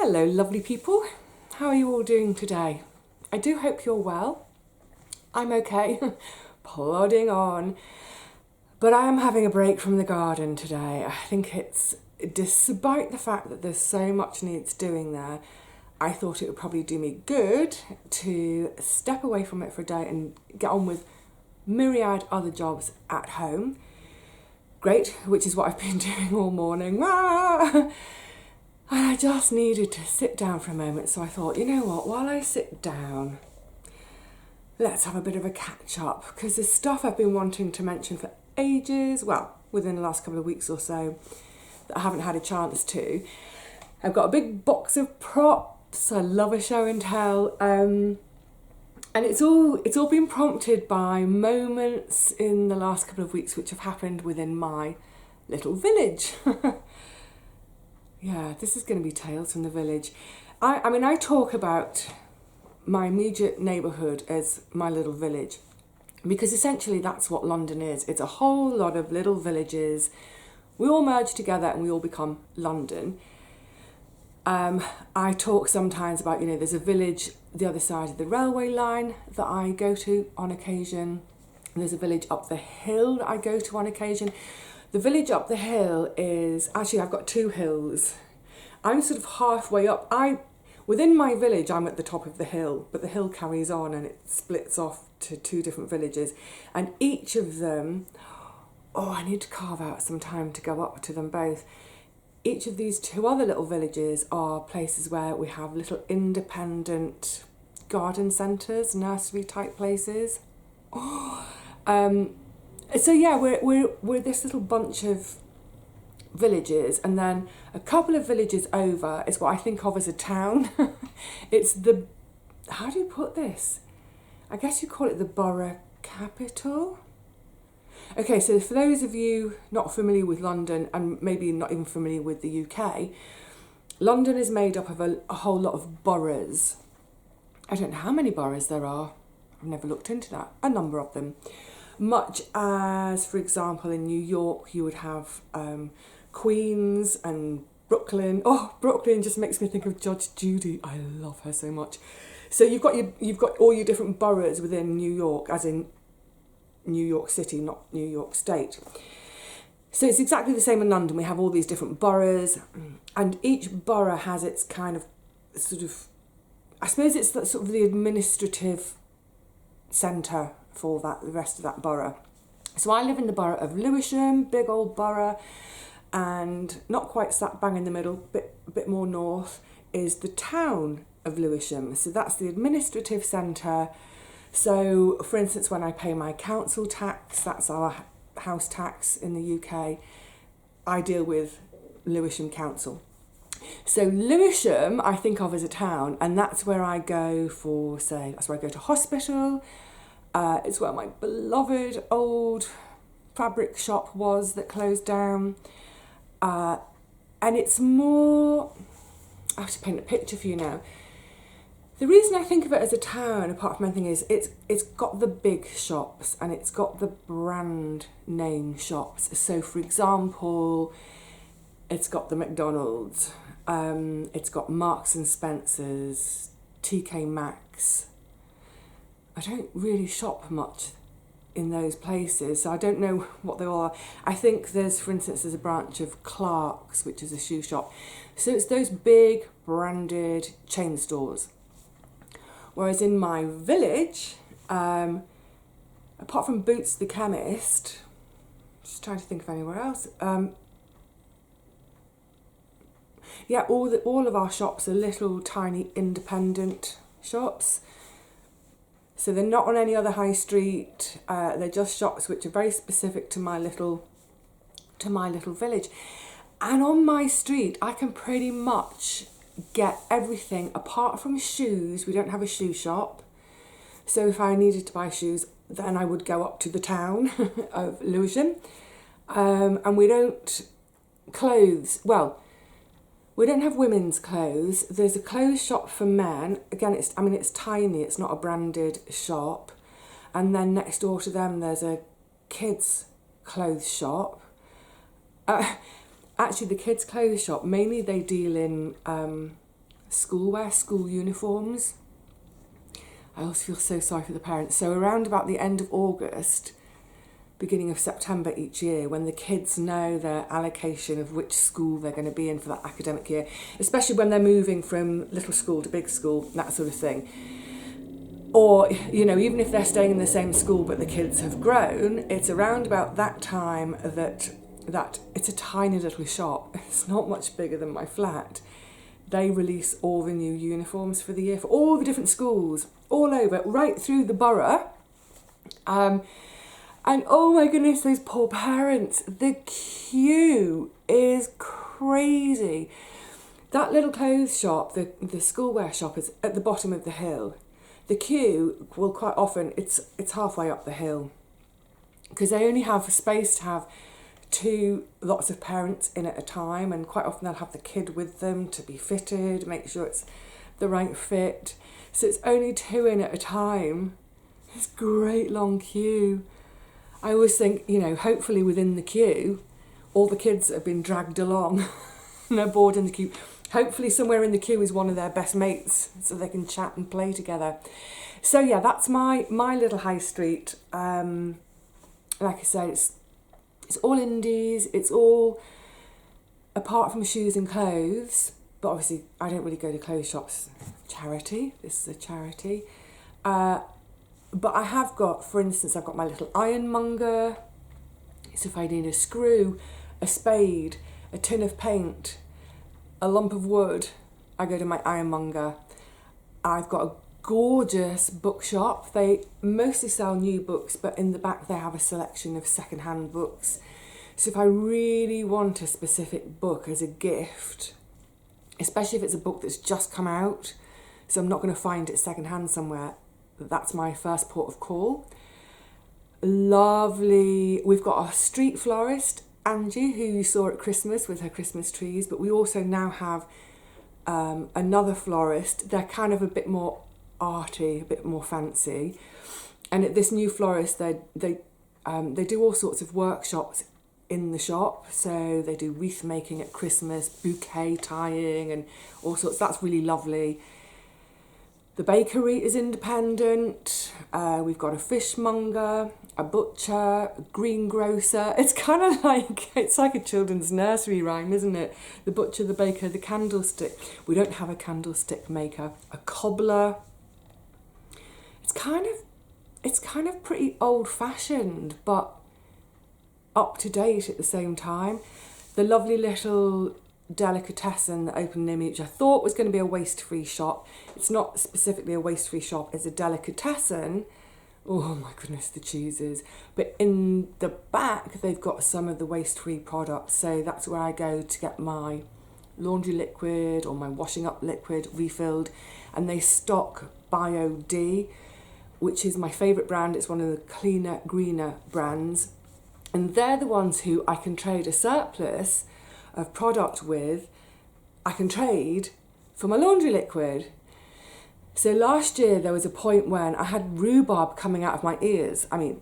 Hello lovely people, how are you all doing today? I do hope you're well. I'm okay, plodding on, but I am having a break from the garden today. I think it's, despite the fact that there's so much needs doing there, I thought it would probably do me good to step away from it for a day and get on with myriad other jobs at home. Great, which is what I've been doing all morning. And I just needed to sit down for a moment, so I thought, you know what, while I sit down, let's have a bit of a catch up, because there's stuff I've been wanting to mention for ages, well, within the last couple of weeks or so, that I haven't had a chance to. I've got a big box of props, I love a show and tell, and it's all been prompted by moments in the last couple of weeks which have happened within my little village. Yeah, this is going to be Tales from the Village. I mean, I talk about my immediate neighbourhood as my little village, because essentially that's what London is. It's a whole lot of little villages. We all merge together and we all become London. I talk sometimes about, there's a village the other side of the railway line that I go to on occasion. There's a village up the hill that I go to on occasion. The village up the hill is, actually I've got two hills. I'm sort of halfway up. Within my village, I'm at the top of the hill, but the hill carries on and it splits off to two different villages. And each of them, I need to carve out some time to go up to them both. Each of these two other little villages are places where we have little independent garden centres, nursery type places. So yeah, we're this little bunch of villages, and then a couple of villages over is what I think of as a town. It's the, how do you put this? I guess you call it the borough capital. Okay, so for those of you not familiar with London and maybe not even familiar with the UK, London is made up of a whole lot of boroughs. I don't know how many boroughs there are. I've never looked into that. A number of them. Much as, for example, in New York, you would have Queens and Brooklyn. Oh, Brooklyn just makes me think of Judge Judy. I love her so much. So you've got all your different boroughs within New York, as in New York City, not New York State. So it's exactly the same in London. We have all these different boroughs, and each borough has its kind of sort of, I suppose it's the, sort of the administrative centre for the rest of that borough. So I live in the borough of Lewisham, big old borough, and not quite slap bang in the middle, a bit more north, is the town of Lewisham. So that's the administrative centre. So for instance, when I pay my council tax, that's our house tax in the UK, I deal with Lewisham Council. So Lewisham I think of as a town, and that's where I go for, that's where I go to hospital. It's where my beloved old fabric shop was that closed down. And it's more, I have to paint a picture for you now. The reason I think of it as a town, apart from anything, is it's got the big shops and it's got the brand name shops. So for example, it's got the McDonald's, it's got Marks and Spencer's, TK Maxx. I don't really shop much in those places, so I don't know what they are. I think for instance, there's a branch of Clark's, which is a shoe shop. So it's those big branded chain stores. Whereas in my village, apart from Boots the Chemist, just trying to think of anywhere else. Yeah, all of our shops are little tiny independent shops. So they're not on any other high street. They're just shops which are very specific to my little village. And on my street, I can pretty much get everything apart from shoes. We don't have a shoe shop. So if I needed to buy shoes, then I would go up to the town of Lewisham. And we don't we don't have women's clothes. There's a clothes shop for men. Again, it's tiny. It's not a branded shop. And then next door to them, there's a kids' clothes shop. Actually, the kids' clothes shop, mainly they deal in schoolwear, school uniforms. I also feel so sorry for the parents. So around about the end of August, beginning of September each year, when the kids know their allocation of which school they're going to be in for that academic year, especially when they're moving from little school to big school, that sort of thing. Or, you know, even if they're staying in the same school but the kids have grown, it's around about that time that it's a tiny little shop. It's not much bigger than my flat. They release all the new uniforms for the year for all the different schools, all over, right through the borough. And oh my goodness, those poor parents, the queue is crazy. That little clothes shop, the schoolwear shop, is at the bottom of the hill. The queue will quite often, it's halfway up the hill, because they only have space to have 2 lots of parents in at a time, and quite often they'll have the kid with them to be fitted, make sure it's the right fit. So it's only 2 in at a time. This great long queue. I always think, you know, hopefully within the queue, all the kids have been dragged along and they're bored in the queue. Hopefully somewhere in the queue is one of their best mates so they can chat and play together. So yeah, that's my little high street. Like I said, it's all indies. It's all, apart from shoes and clothes, but obviously I don't really go to clothes shops. Charity, this is a charity. But I have got, for instance, I've got my little ironmonger. So if I need a screw, a spade, a tin of paint, a lump of wood, I go to my ironmonger. I've got a gorgeous bookshop. They mostly sell new books, but in the back they have a selection of second-hand books. So if I really want a specific book as a gift, especially if it's a book that's just come out, so I'm not going to find it second-hand somewhere, that's my first port of call. Lovely. We've got our street florist, Angie, who you saw at Christmas with her Christmas trees, but we also now have another florist. They're kind of a bit more arty, a bit more fancy. And at this new florist, they do all sorts of workshops in the shop. So they do wreath making at Christmas, bouquet tying and all sorts. That's really lovely. The bakery is independent. We've got a fishmonger, a butcher, a greengrocer. It's kind of like, it's like a children's nursery rhyme, isn't it? The butcher, the baker, the candlestick. We don't have a candlestick maker. A cobbler. It's kind of pretty old-fashioned, but up to date at the same time. The lovely little delicatessen that opened near me, which I thought was going to be a waste-free shop. It's not specifically a waste-free shop, it's a delicatessen. Oh my goodness, the cheeses. But in the back, they've got some of the waste-free products. So that's where I go to get my laundry liquid or my washing up liquid refilled. And they stock Bio D, which is my favourite brand. It's one of the cleaner, greener brands. And they're the ones who I can trade a surplus of product with. I can trade for my laundry liquid. So last year there was a point when I had rhubarb coming out of my ears. I mean,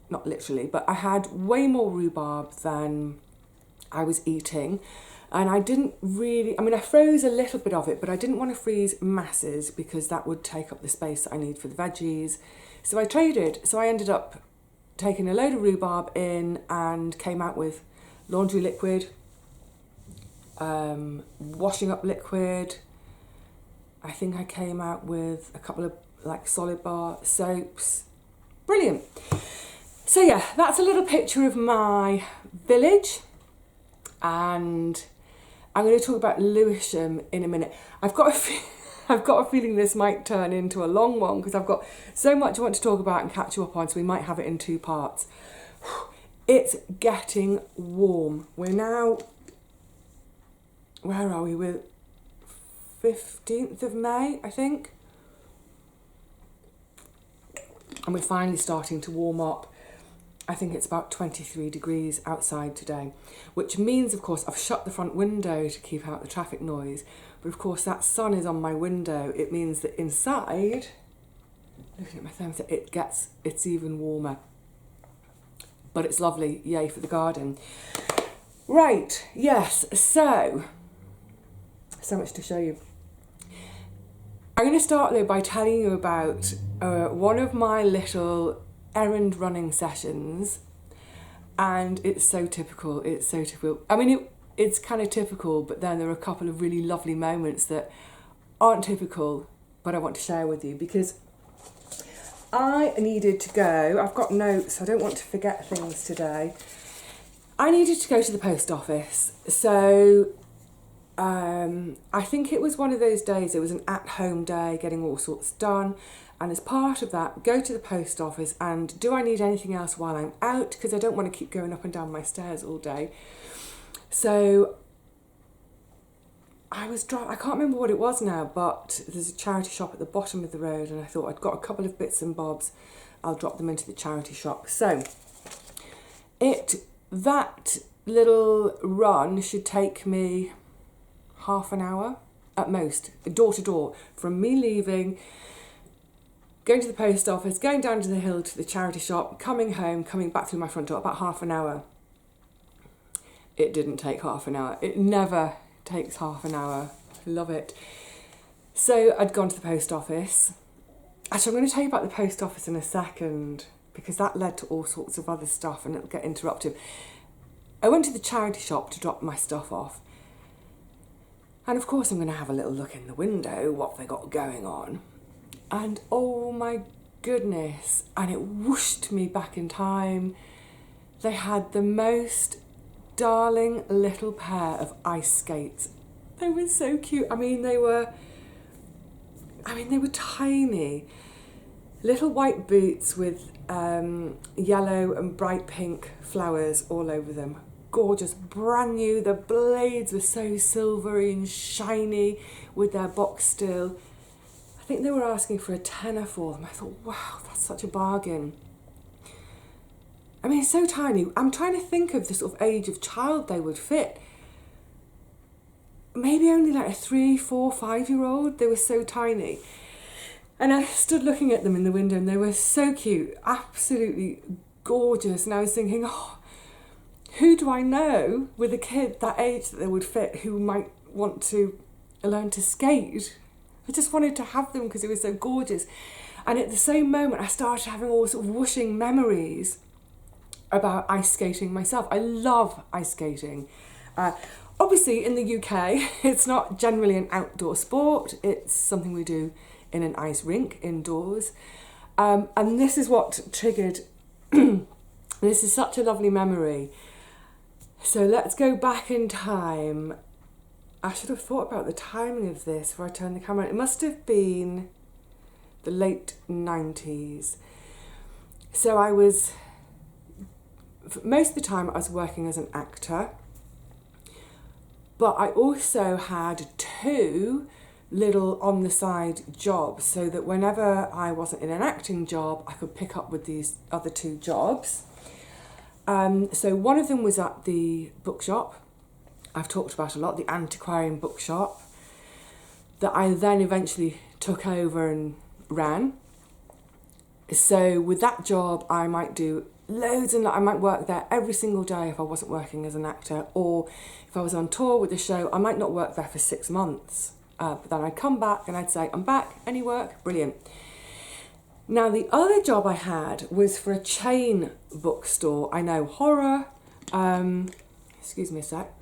not literally, but I had way more rhubarb than I was eating. And I didn't really, I mean, I froze a little bit of it, but I didn't want to freeze masses because that would take up the space that I need for the veggies. So I traded. So I ended up taking a load of rhubarb in and came out with laundry liquid, washing up liquid. I think I came out with a couple of like solid bar soaps. Brilliant. So yeah, that's a little picture of my village, and I'm going to talk about Lewisham in a minute. I've got a feeling this might turn into a long one because I've got so much I want to talk about and catch you up on, so we might have it in 2 parts. It's getting warm. We're now, where are we? We're 15th of May, I think. And we're finally starting to warm up. I think it's about 23 degrees outside today, which means, of course, I've shut the front window to keep out the traffic noise. But of course, that sun is on my window. It means that inside, looking at my thermostat, it's even warmer. But it's lovely, yay for the garden. Right, yes, so much to show you. I'm going to start though by telling you about one of my little errand running sessions, and it's so typical. It's so typical. I mean, it's kind of typical, but then there are a couple of really lovely moments that aren't typical, but I want to share with you because I needed to go. I've got notes. I don't want to forget things today. I needed to go to the post office. So I think it was one of those days, it was an at-home day, getting all sorts done. And as part of that, go to the post office and do I need anything else while I'm out? Because I don't want to keep going up and down my stairs all day. So I can't remember what it was now, but there's a charity shop at the bottom of the road and I thought I'd got a couple of bits and bobs, I'll drop them into the charity shop. So that little run should take me half an hour at most, door to door, from me leaving, going to the post office, going down to the hill to the charity shop, coming home, coming back through my front door, about half an hour. It didn't take half an hour. It never takes half an hour. Love it. So I'd gone to the post office. Actually, I'm going to tell you about the post office in a second because that led to all sorts of other stuff and it'll get interrupted. I went to the charity shop to drop my stuff off. And of course I'm going to have a little look in the window, what they got going on. And oh my goodness, and it whooshed me back in time. They had the most darling little pair of ice skates. They were so cute. I mean, they were tiny. Little white boots with yellow and bright pink flowers all over them. Gorgeous, brand new. The blades were so silvery and shiny with their box steel. I think they were asking for a tenner for them. I thought, wow, that's such a bargain. I mean, so tiny. I'm trying to think of the sort of age of child they would fit. Maybe only like a 3, 4, 5-year-old. They were so tiny. And I stood looking at them in the window and they were so cute, absolutely gorgeous. And I was thinking, oh, who do I know with a kid that age that they would fit who might want to learn to skate? I just wanted to have them because it was so gorgeous. And at the same moment, I started having all sort of whooshing memories about ice skating myself. I love ice skating. Obviously, in the UK, it's not generally an outdoor sport. It's something we do in an ice rink indoors. And this is what triggered, this is such a lovely memory. So let's go back in time. I should have thought about the timing of this before I turned the camera on. It must have been the late 90s. So most of the time I was working as an actor, but I also had 2 little on the side jobs so that whenever I wasn't in an acting job, I could pick up with these other 2 jobs. So one of them was at the bookshop. I've talked about a lot, the antiquarian bookshop, that I then eventually took over and ran. So with that job, I might do loads and I might work there every single day if I wasn't working as an actor, or if I was on tour with the show, I might not work there for 6 months. But then I'd come back and I'd say, I'm back, any work? Brilliant. Now, the other job I had was for a chain bookstore. I know, horror. Excuse me a sec.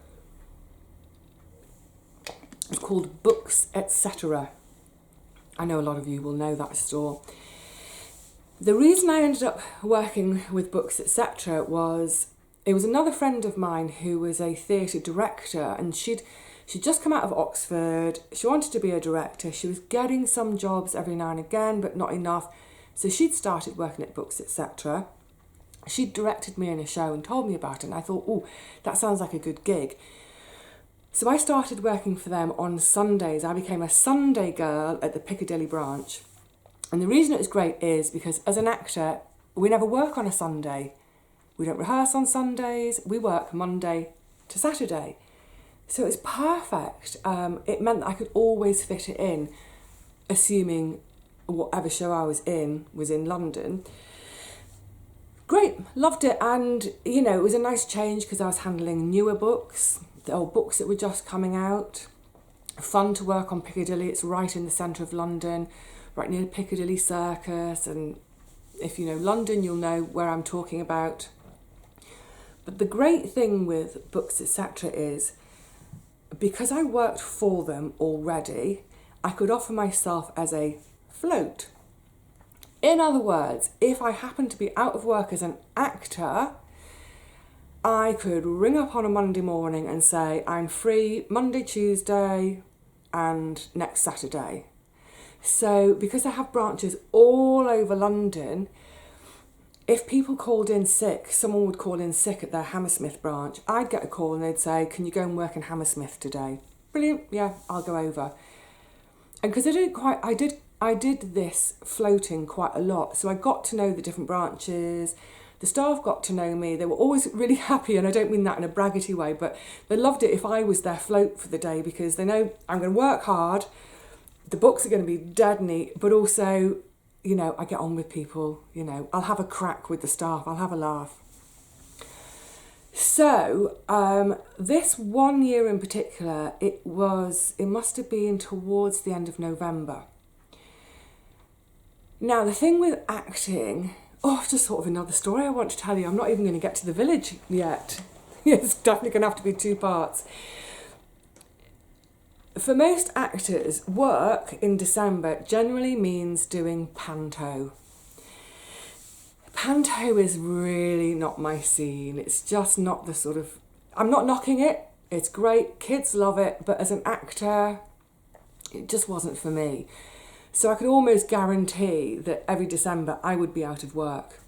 It's called Books, Etc. I know a lot of you will know that store. The reason I ended up working with Books, Etc. was it was another friend of mine who was a theatre director, and she'd just come out of Oxford. She wanted to be a director. She was getting some jobs every now and again, but not enough. So she'd started working at Books, Etc. She'd directed me in a show and told me about it, and I thought, oh, that sounds like a good gig. So I started working for them on Sundays. I became a Sunday girl at the Piccadilly branch. And the reason it was great is because as an actor, we never work on a Sunday. We don't rehearse on Sundays. We work Monday to Saturday. So it was perfect. It meant that I could always fit it in, assuming whatever show I was in London. Great, loved it. And, you know, it was a nice change because I was handling newer books, the old books that were just coming out. Fun to work on Piccadilly. It's right in the centre of London, right near Piccadilly Circus. And if you know London, you'll know where I'm talking about. But the great thing with Books Etc. is, because I worked for them already, I could offer myself as a float. In other words, if I happened to be out of work as an actor, I could ring up on a Monday morning and say, I'm free Monday, Tuesday, and next Saturday. So because I have branches all over London, if people called in sick, someone would call in sick at their Hammersmith branch, I'd get a call and they'd say, can you go and work in Hammersmith today? Brilliant, yeah, I'll go over. And because I did this floating quite a lot, so I got to know the different branches. The staff got to know me. They were always really happy, and I don't mean that in a braggarty way, but they loved it if I was their float for the day, because they know I'm going to work hard, the books are going to be dead neat, but also, you know, I get on with people, you know, I'll have a crack with the staff, I'll have a laugh. So this 1 year in particular, it must have been towards the end of November. Now, the thing with acting, just sort of another story I want to tell you. I'm not even going to get to the village yet. It's definitely going to have to be 2 parts. For most actors, work in December generally means doing Panto. Panto is really not my scene. It's just not the sort of... I'm not knocking it. It's great. Kids love it. But as an actor, it just wasn't for me. So I could almost guarantee that every December I would be out of work.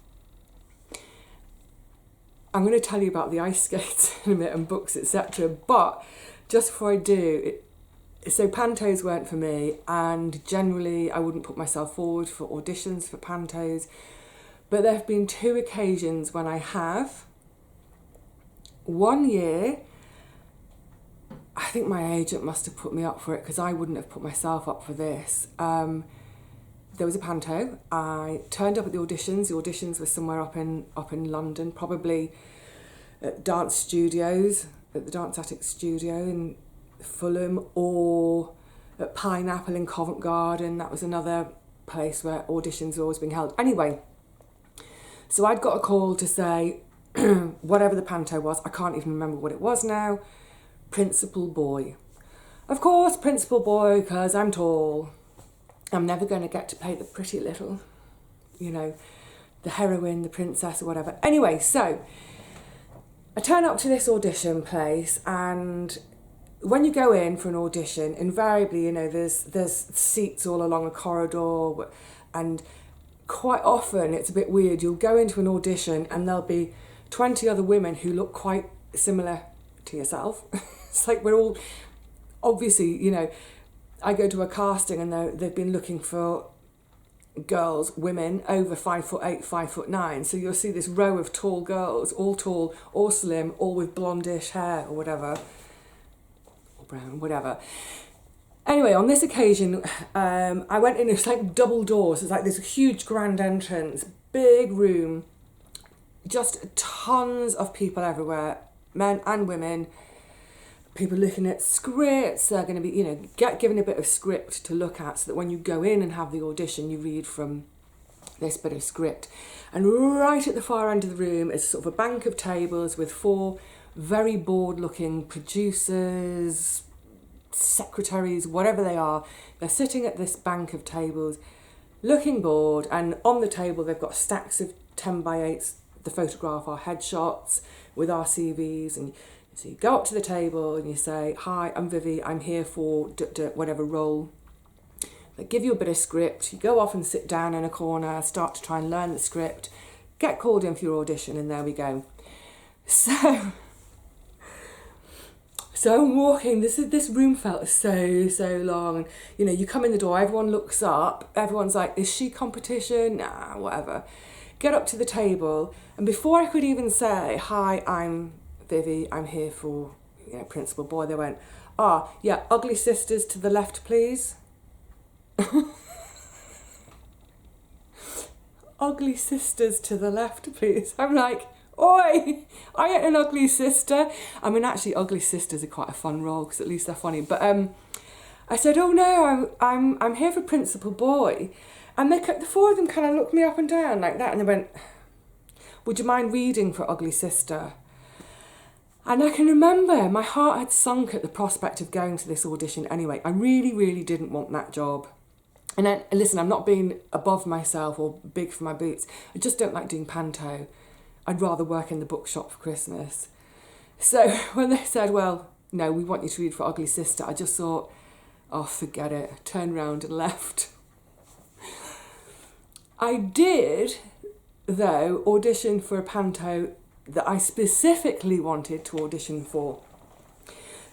I'm going to tell you about the ice skates in a minute and Books, etc. But just before I do, so Pantos weren't for me, and generally I wouldn't put myself forward for auditions for Pantos. But there have been 2 occasions when I have. 1 year, I think my agent must have put me up for it, because I wouldn't have put myself up for this. There was a Panto. I turned up at the auditions. The auditions were somewhere up in London, probably at dance studios, at the Dance Attic Studio in Fulham, or at Pineapple in Covent Garden. That was another place where auditions were always being held. Anyway, so I'd got a call to say, whatever the Panto was, I can't even remember what it was now, Principal Boy. Of course, Principal Boy, because I'm tall. I'm never going to get to play the pretty little, you know, the heroine, the princess or whatever. Anyway, so I turn up to this audition place, and when you go in for an audition, invariably, you know, there's seats all along a corridor, and quite often it's a bit weird. You'll go into an audition and there'll be 20 other women who look quite similar to yourself. It's like we're all, obviously, you know, I go to a casting and they've been looking for women over 5'8", 5'9". So you'll see this row of tall girls, all tall or slim, all with blondish hair or whatever, or brown, whatever. Anyway, on this occasion, I went in, it's like double doors. It's like this huge grand entrance, big room, just tons of people everywhere, men and women. People looking at scripts. They're going to be, you know, given a bit of script to look at, so that when you go in and have the audition, you read from this bit of script. And right at the far end of the room is sort of a bank of tables with 4 very bored-looking producers, secretaries, whatever they are. They're sitting at this bank of tables, looking bored, and on the table they've got stacks of 10x8s. The photograph our headshots with our CVs, and so you go up to the table and you say, hi, I'm Vivi, I'm here for whatever role. They give you a bit of script, you go off and sit down in a corner, start to try and learn the script, get called in for your audition, and there we go. So I'm walking, this room felt so long, and you know, you come in the door, everyone looks up, everyone's like, is she competition? Nah, whatever. Get up to the table, and before I could even say, hi, I'm Vivi, I'm here for, you know, Principal Boy, they went, yeah, ugly sisters to the left, please. Ugly sisters to the left, please. I'm like, oi, I ain't an ugly sister. I mean, actually, ugly sisters are quite a fun role, because at least they're funny. But I said, oh no, I'm here for Principal Boy. And the four of them kind of looked me up and down like that, and they went, would you mind reading for Ugly Sister? And I can remember my heart had sunk at the prospect of going to this audition anyway. I really, really didn't want that job. And then, listen, I'm not being above myself or big for my boots. I just don't like doing Panto. I'd rather work in the bookshop for Christmas. So when they said, well, no, we want you to read for Ugly Sister, I just thought, oh, forget it. Turned round and left. I did, though, audition for a Panto that I specifically wanted to audition for.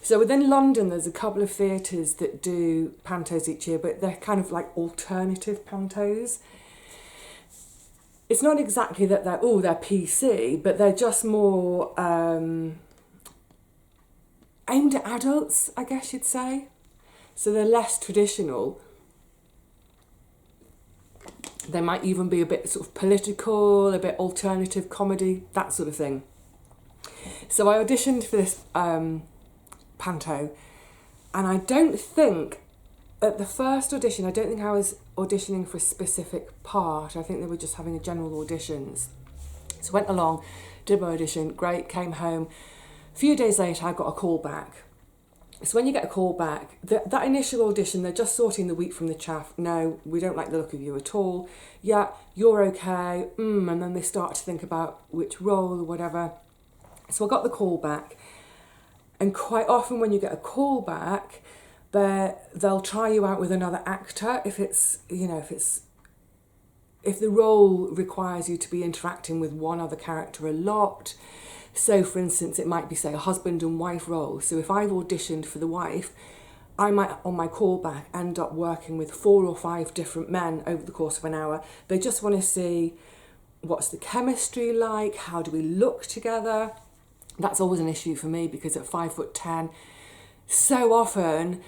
So within London, there's a couple of theatres that do Pantos each year, but they're kind of like alternative Pantos. It's not exactly that they're PC, but they're just more aimed at adults, I guess you'd say. So they're less traditional. They might even be a bit sort of political, a bit alternative comedy, that sort of thing. So I auditioned for this Panto, and I don't think, at the first audition, I don't think I was auditioning for a specific part. I think they were just having a general auditions. So went along, did my audition, great, came home. A few days later, I got a call back. So when you get a call back, that initial audition, they're just sorting the wheat from the chaff. No, we don't like the look of you at all. Yeah, you're okay. And then they start to think about which role or whatever. So I got the call back. And quite often when you get a call back, they'll try you out with another actor if the role requires you to be interacting with one other character a lot. So, for instance, it might be, say, a husband and wife role. So if I've auditioned for the wife, I might, on my callback, end up working with 4 or 5 different men over the course of an hour. They just want to see what's the chemistry like, how do we look together. That's always an issue for me because at 5'10", so often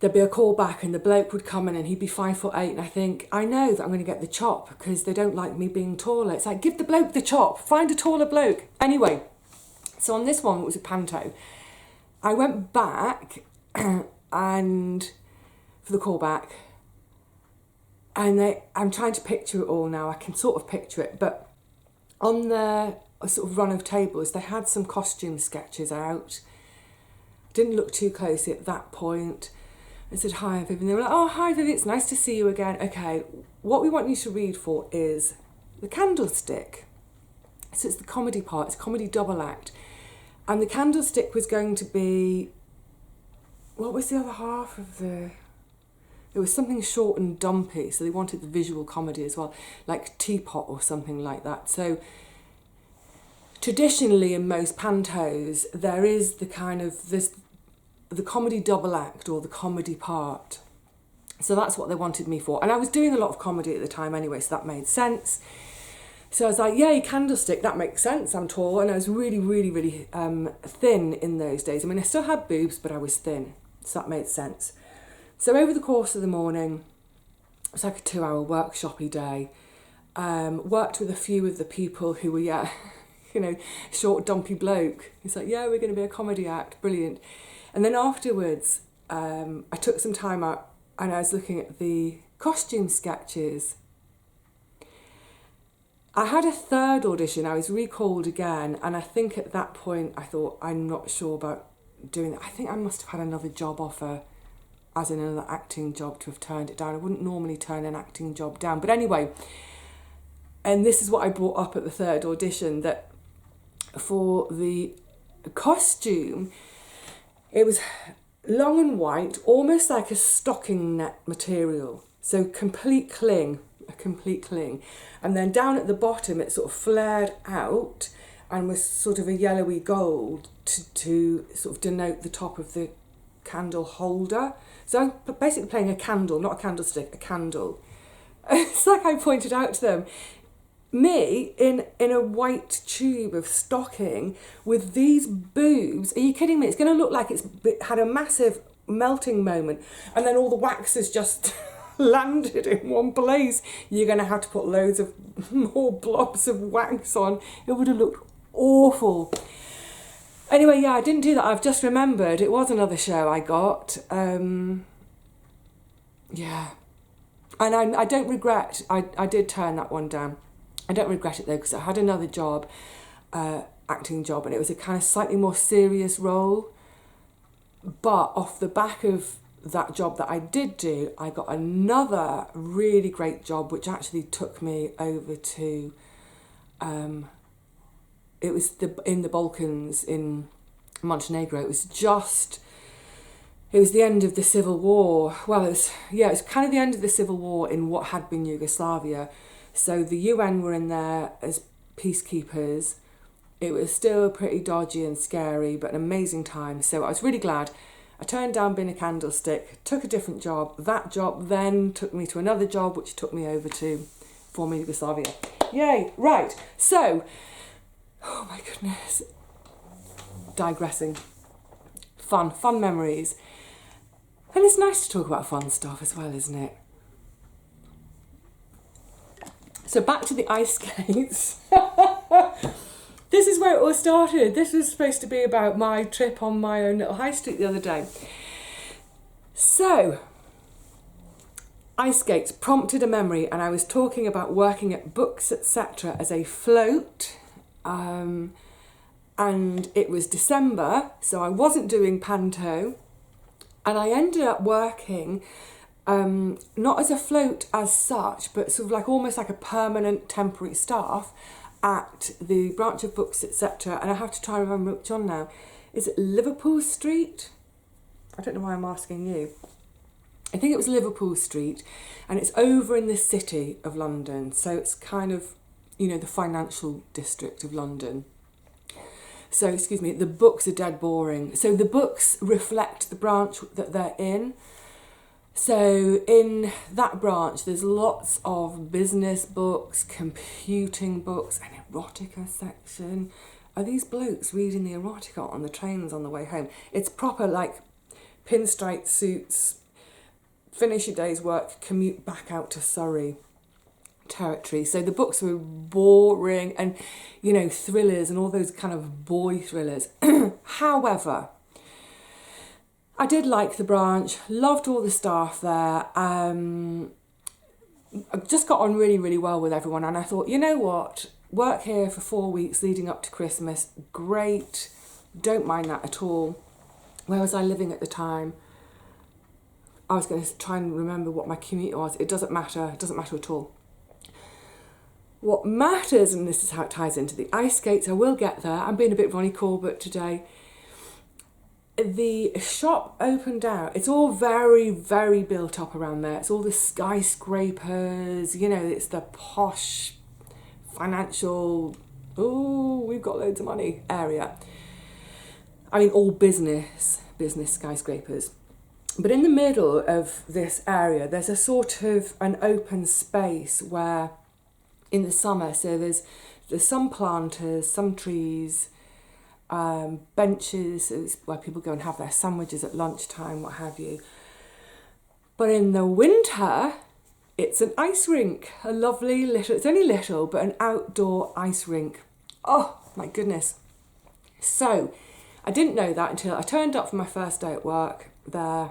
there'd be a callback and the bloke would come in and he'd be 5'8", and I think, I know that I'm going to get the chop because they don't like me being taller. It's like, give the bloke the chop, find a taller bloke. Anyway, so on this one, it was a Panto. I went back and for the callback, and I'm trying to picture it all now. I can sort of picture it, but on the sort of run of tables, they had some costume sketches out. Didn't look too closely at that point. I said, hi, Vivi. And they were like, oh, hi, Vivi, it's nice to see you again. Okay, what we want you to read for is the Candlestick. So it's the comedy part, it's a comedy double act. And the Candlestick was going to be, what was the other half of the... It was something short and dumpy, so they wanted the visual comedy as well, like Teapot or something like that. So traditionally in most Pantos, there is the kind of the comedy double act or the comedy part. So that's what they wanted me for. And I was doing a lot of comedy at the time anyway, so that made sense. So I was like, yay, Candlestick, that makes sense, I'm tall. And I was really, really, really thin in those days. I mean, I still had boobs, but I was thin, so that made sense. So over the course of the morning, it was like a 2-hour workshopy day. Worked with a few of the people who were, short, dumpy bloke. He's like, yeah, we're going to be a comedy act, brilliant. And then afterwards, I took some time out and I was looking at the costume sketches. I had a third audition, I was recalled again, and I think at that point I thought, I'm not sure about doing that. I think I must have had another job offer, as in another acting job, to have turned it down. I wouldn't normally turn an acting job down. But anyway, and this is what I brought up at the third audition, that for the costume, it was long and white, almost like a stocking net material. So a complete cling. And then down at the bottom, it sort of flared out and was sort of a yellowy gold to sort of denote the top of the candle holder. So I'm basically playing a candle, not a candlestick, a candle. It's like I pointed out to them, me in a white tube of stocking with these boobs. Are you kidding me? It's going to look like it had a massive melting moment and then all the wax has just landed in one place. You're going to have to put loads of more blobs of wax on. It would have looked awful. Anyway, yeah, I didn't do that. I've just remembered it was another show I got. Yeah. And I don't regret, I did turn that one down. I don't regret it though, because I had another job, acting job, and it was a kind of slightly more serious role. But off the back of that job that I did do, I got another really great job, which actually took me over to, it was in the Balkans in Montenegro. It was the end of the civil war. Well, it was kind of the end of the civil war in what had been Yugoslavia. So the UN were in there as peacekeepers. It was still pretty dodgy and scary, but an amazing time. So I was really glad. I turned down being a candlestick, took a different job. That job then took me to another job, which took me over to former Yugoslavia. Yay, right. So, oh my goodness. Digressing. Fun memories. And it's nice to talk about fun stuff as well, isn't it? So back to the ice skates. This is where it all started. This was supposed to be about my trip on my own little high street the other day. So, ice skates prompted a memory, and I was talking about working at Books, etc. as a float. And it was December, so I wasn't doing Panto. And I ended up working, not as a float as such, but sort of like almost like a permanent temporary staff at the branch of Books, etc. And I have to try and remember which one now. Is it Liverpool Street? I don't know why I'm asking you. I think it was Liverpool Street, and it's over in the city of London. So it's kind of, the financial district of London. So, excuse me, the books are dead boring. So the books reflect the branch that they're in. So in that branch, there's lots of business books, computing books, an erotica section. Are these blokes reading the erotica on the trains on the way home? It's proper like pinstripe suits, finish your day's work, commute back out to Surrey territory. So the books were boring and, thrillers and all those kind of boy thrillers. However, I did like the branch, loved all the staff there. I just got on really, really well with everyone. And I thought, you know what? Work here for 4 weeks leading up to Christmas. Great. Don't mind that at all. Where was I living at the time? I was going to try and remember what my commute was. It doesn't matter. It doesn't matter at all. What matters, and this is how it ties into the ice skates, I will get there. I'm being a bit Ronnie Corbett today. The shop opened out. It's all very, very built up around there. It's all the skyscrapers, it's the posh, financial, we've got loads of money area. I mean, all business skyscrapers. But in the middle of this area, there's a sort of an open space where in the summer, so there's some planters, some trees, benches where people go and have their sandwiches at lunchtime, what have you. But in the winter, it's an ice rink, a lovely little, it's only little, but an outdoor ice rink. Oh my goodness. So I didn't know that until I turned up for my first day at work there.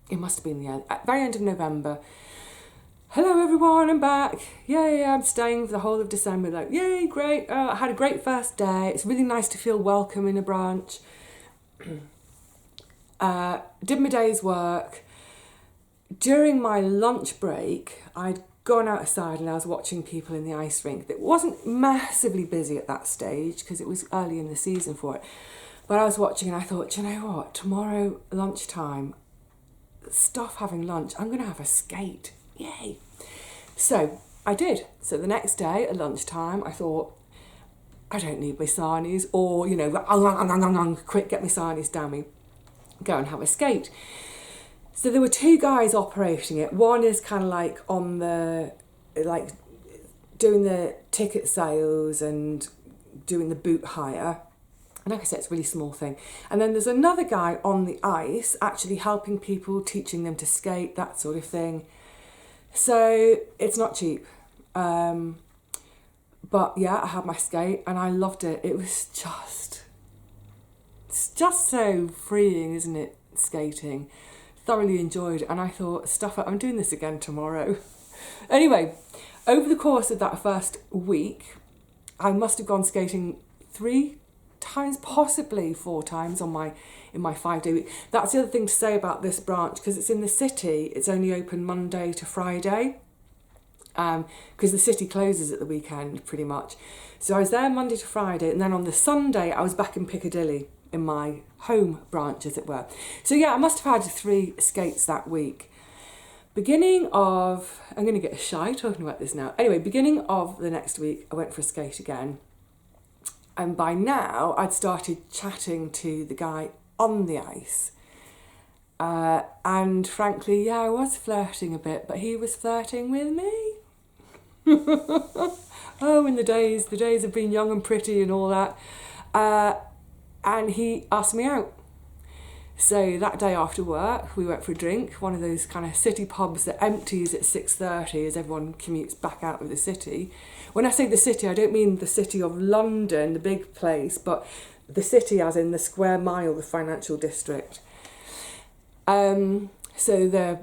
It must have been at the very end of November. Hello everyone, I'm back. Yay, I'm staying for the whole of December. Like, yay, great. I had a great first day. It's really nice to feel welcome in a branch. Did my day's work. During my lunch break, I'd gone outside and I was watching people in the ice rink. It wasn't massively busy at that stage because it was early in the season for it. But I was watching and I thought, you know what? Tomorrow lunchtime, stuff having lunch, I'm going to have a skate. Yay. So I did. So the next day at lunchtime, I thought, I don't need my sarnies, or, quick, get my sarnies down me, go and have a skate. So there were two guys operating it. One is kind of like on the, like doing the ticket sales and doing the boot hire. And like I said, it's a really small thing. And then there's another guy on the ice actually helping people, teaching them to skate, that sort of thing. So it's not cheap. But yeah, I had my skate and I loved it. It was it's just so freeing, isn't it? Skating. thoroughly enjoyed it, and I thought, stuff it, I'm doing this again tomorrow. Anyway, over the course of that first week, I must have gone skating 3 times, possibly 4 times in my 5-day week. That's the other thing to say about this branch, because it's in the city, it's only open Monday to Friday, because the city closes at the weekend pretty much. So I was there Monday to Friday, and then on the Sunday I was back in Piccadilly in my home branch, as it were. So yeah, I must have had 3 skates that week. Beginning of, I'm going to get shy talking about this now. Anyway, beginning of the next week, I went for a skate again. And by now, I'd started chatting to the guy on the ice. And frankly, yeah, I was flirting a bit, but he was flirting with me. Oh, in the days of being young and pretty and all that. And he asked me out. So that day after work, we went for a drink, one of those kind of city pubs that empties at 6:30 as everyone commutes back out of the city. When I say the city, I don't mean the city of London, the big place, but the city as in the square mile, the financial district. So the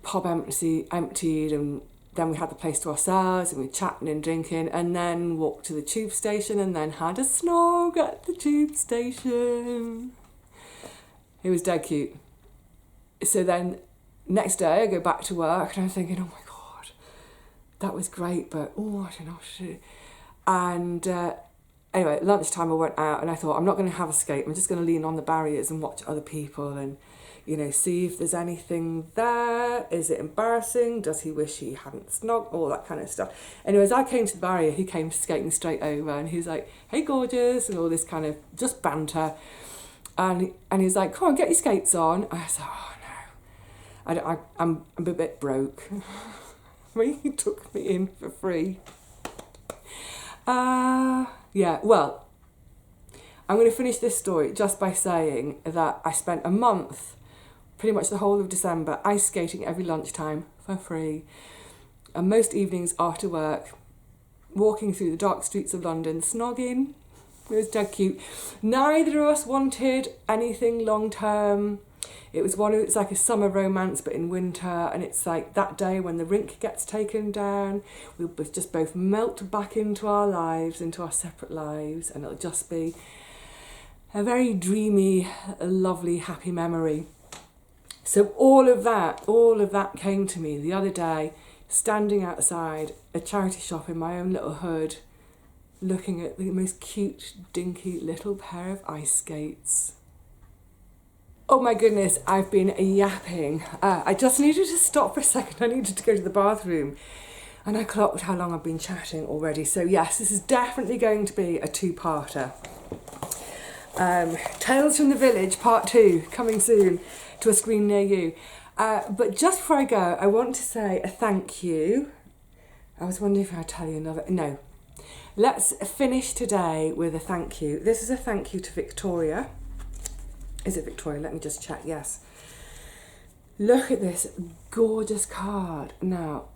pub emptied, and then we had the place to ourselves, and we were chatting and drinking, and then walked to the tube station, and then had a snog at the tube station. It was dead cute. So then next day I go back to work and I'm thinking, oh my God, that was great, but I don't know what to do. And anyway, at lunchtime I went out and I thought, I'm not going to have a skate. I'm just going to lean on the barriers and watch other people and, see if there's anything there. Is it embarrassing? Does he wish he hadn't snogged? All that kind of stuff. Anyway, as I came to the barrier, he came skating straight over and he was like, hey, gorgeous, and all this kind of just banter. And he was like, come on, get your skates on. I said, oh no, I'm a bit broke. He took me in for free. Yeah, well, I'm going to finish this story just by saying that I spent a month, pretty much the whole of December, ice skating every lunchtime for free. And most evenings after work, walking through the dark streets of London, snogging. It was dead cute. Neither of us wanted anything long term. It's like a summer romance, but in winter, and it's like that day when the rink gets taken down, we'll just both melt back into our lives, into our separate lives, and it'll just be a very dreamy, lovely, happy memory. So all of that came to me the other day, standing outside a charity shop in my own little hood, looking at the most cute, dinky little pair of ice skates. Oh my goodness, I've been yapping. I just needed to stop for a second. I needed to go to the bathroom. And I clocked how long I've been chatting already. So yes, this is definitely going to be a 2-parter. Tales from the Village, part 2, coming soon to a screen near you. But just before I go, I want to say a thank you. I was wondering if I'd tell you another... No. Let's finish today with a thank you. This is a thank you to Victoria. Is it Victoria? Let me just check. Yes. Look at this gorgeous card. Now,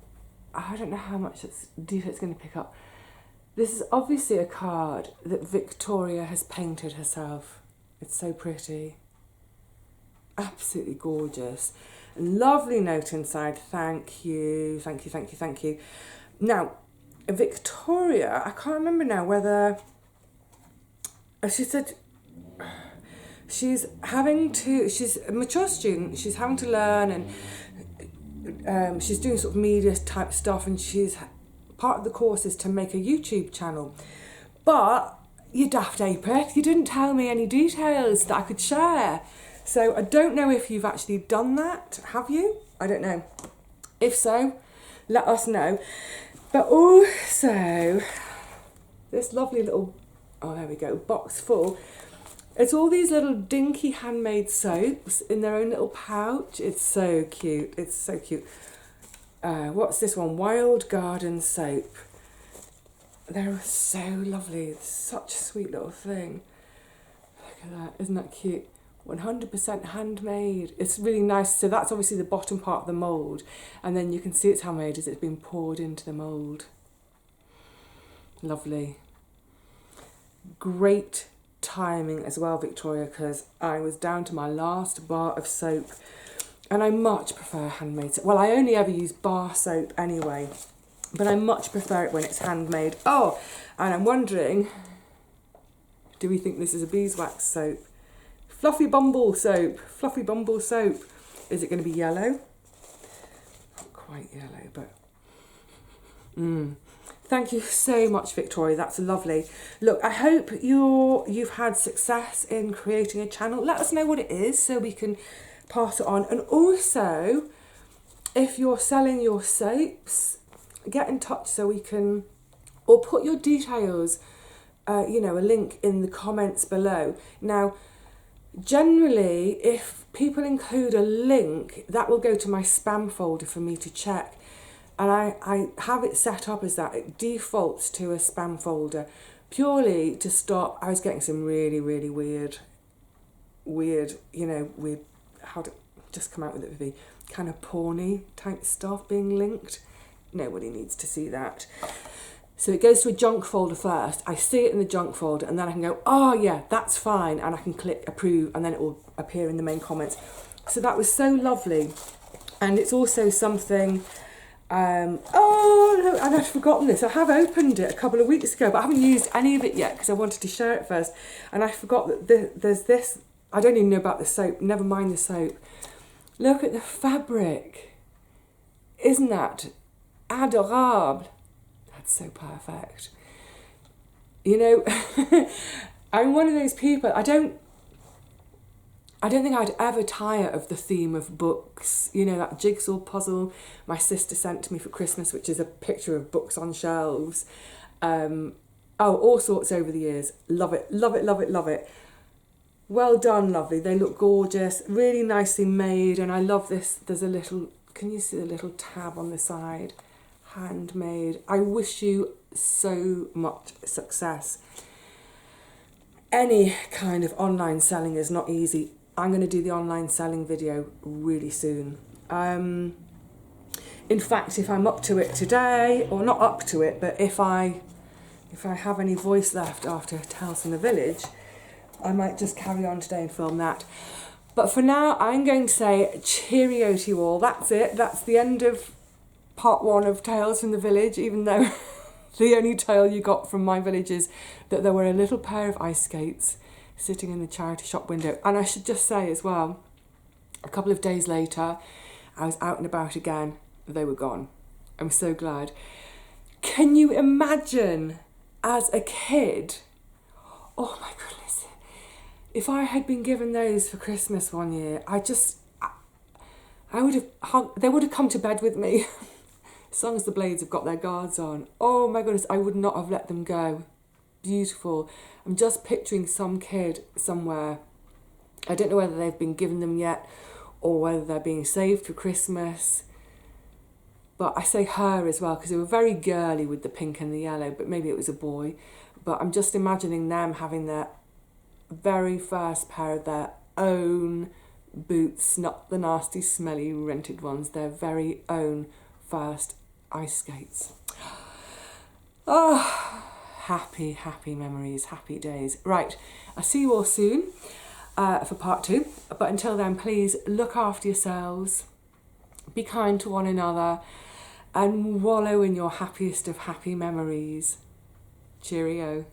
I don't know how much detail it's going to pick up. This is obviously a card that Victoria has painted herself. It's so pretty. Absolutely gorgeous. Lovely note inside. Thank you. Thank you, thank you, thank you. Now, Victoria, I can't remember now whether... She said she's a mature student, she's having to learn, and she's doing sort of media type stuff, and part of the course is to make a YouTube channel. But you daft apert, you didn't tell me any details that I could share. So I don't know if you've actually done that. Have you? I don't know. If so, let us know. But also, this lovely little, there we go, box full. It's all these little dinky handmade soaps in their own little pouch. It's so cute. It's so cute. What's this one? Wild Garden Soap. They're so lovely. It's such a sweet little thing. Look at that. Isn't that cute? 100% handmade. It's really nice. So that's obviously the bottom part of the mould, and then you can see it's handmade as it's been poured into the mould. Lovely. Great timing as well, Victoria, because I was down to my last bar of soap And I much prefer handmade soap. Well, I only ever use bar soap anyway, but I much prefer it when it's handmade. Oh, and I'm wondering, do we think this is a beeswax soap? Fluffy Bumble soap. Fluffy Bumble soap. Is it going to be yellow? Not quite yellow, but... Thank you so much, Victoria. That's lovely. Look, I hope you've had success in creating a channel. Let us know what it is so we can pass it on. And also, if you're selling your soaps, get in touch so we can, or put your details, you know, a link in the comments below. Now, generally, if people include a link, that will go to my spam folder for me to check. And I have it set up as that. It defaults to a spam folder purely to stop. I was getting some really, really weird, you know, weird, how to just come out with it, Vivi, kind of porny type stuff being linked. Nobody needs to see that. So it goes to a junk folder first. I see it in the junk folder and then I can go, oh yeah, that's fine. And I can click approve and then it will appear in the main comments. So that was so lovely. And it's also something, oh no, and I'd forgotten this. I have opened it a couple of weeks ago, but I haven't used any of it yet because I wanted to share it first. And I forgot that there's this, I don't even know about the soap, never mind the soap. Look at the fabric. Isn't that adorable? That's so perfect. You know, I'm one of those people, I don't think I'd ever tire of the theme of books. You know, that jigsaw puzzle my sister sent to me for Christmas, which is a picture of books on shelves. Oh, all sorts over the years. Love it, love it, love it, love it. Well done, lovely. They look gorgeous, really nicely made. And I love this. There's a little, can you see the little tab on the side? Handmade. I wish you so much success. Any kind of online selling is not easy. I'm going to do the online selling video really soon. In fact, if I'm up to it today, or not up to it, but if I have any voice left after Tales from the Village, I might just carry on today and film that. But for now, I'm going to say cheerio to you all. That's it. That's the end of part 1 of Tales from the Village, even though the only tale you got from my village is that there were a little pair of ice skates sitting in the charity shop window. And I should just say as well, a couple of days later, I was out and about again. They were gone. I'm so glad. Can you imagine as a kid, oh my goodness, if I had been given those for Christmas one year, they would have come to bed with me. As long as the blades have got their guards on. Oh my goodness, I would not have let them go. Beautiful. I'm just picturing some kid somewhere. I don't know whether they've been given them yet or whether they're being saved for Christmas. But I say her as well because they were very girly with the pink and the yellow, but maybe it was a boy. But I'm just imagining them having their very first pair of their own boots, not the nasty, smelly, rented ones, their very own first ice skates. Oh, happy, happy memories, happy days. Right, I'll see you all soon for part 2. But until then, please look after yourselves, be kind to one another, and wallow in your happiest of happy memories. Cheerio.